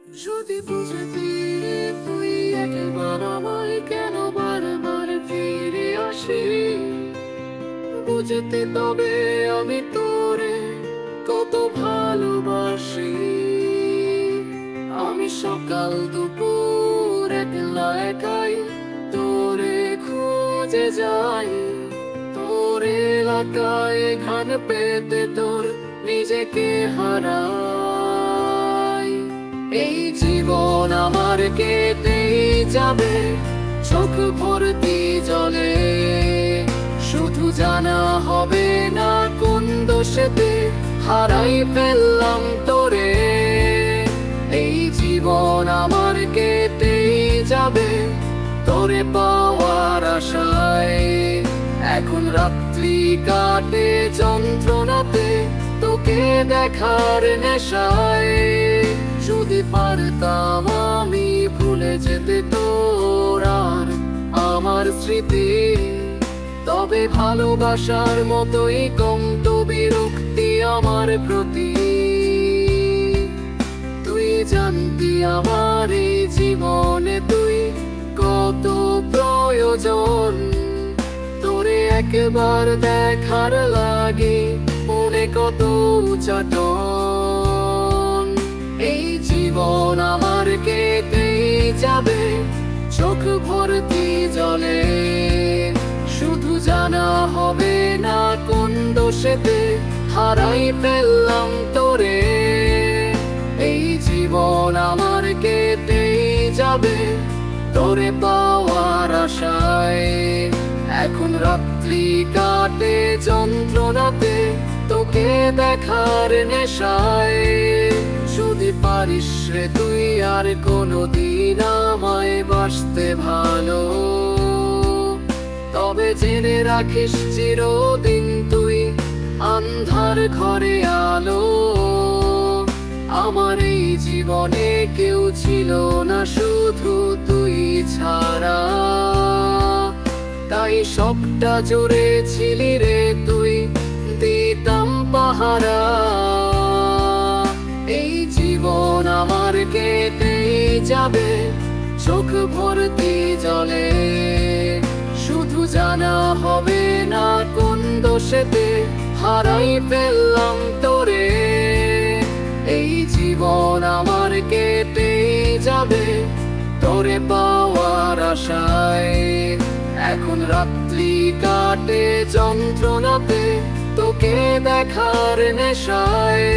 যদি বুঝতি তুই একবার আমায় কেন বারবার ফিরে আসি, বুঝতে তবে আমি তোরে কত ভালোবাসি। আমি সকাল দুপুর একলা একাই তোরে খুঁজে যাই, তোর এলাকায় ঘান পেতে তোর নিজেকে হারাই। এই জীবন আমার কেটেই যাবে চোখ ভর্তি জলে, শুধু জানা হবে না কোন দোষেতে হারাই ফেললাম তোরে। এই জীবন আমার কেটেই যাবে তোরে পাওয়ার আশায়, এখন রাত্রি কাটে যন্ত্রণাতে তোকে দেখার নেশায়। যদি পারতাম আমি ভুলে যেতে তোর আর আমার স্মৃতি, তবে ভালোবাসার মতোই কমতো বিরক্তি আমার প্রতি। তুই জানতি আমার এই জীবনে তুই কত প্রয়োজন, তোরে একবার দেখার লাগে মনে কত উচাটন। এই জীবন আমার কেটেই যাবে চোখ ভর্তি জলে, শুধু জানা হবে না কোন দোষেতে হারাই ফেললাম তোরে। এই জীবন আমার কেটেই যাবে তোরে পাওয়ার আশায়, এখন রাত্রি কাটে যন্ত্রণাতে তোকে দেখার নেশায়। যদি পারিস রে তুই আর কোনোদিন আমায় বাসতে ভালো, তবে জেনে রাখিস চিরদিন তুই আন্ধার ঘরে আলো। আমার এই জীবনে কেউ ছিল না শুধু তুই ছাড়া, তাই সবটা জুড়ে ছিলি রে তুই, দিতাম পাহারা। এই জীবন আমার কেটেই যাবে চোখ ভর্তি জলে, শুধু জানা হবে না কোন দোষেতে হারাই ফেললাম তোরে। এই জীবন আমার কেটেই যাবে তোরে পাওয়ার আশায়, এখন রাত্রি কাটে যন্ত্রণাতে তোকে দেখার নেশায়।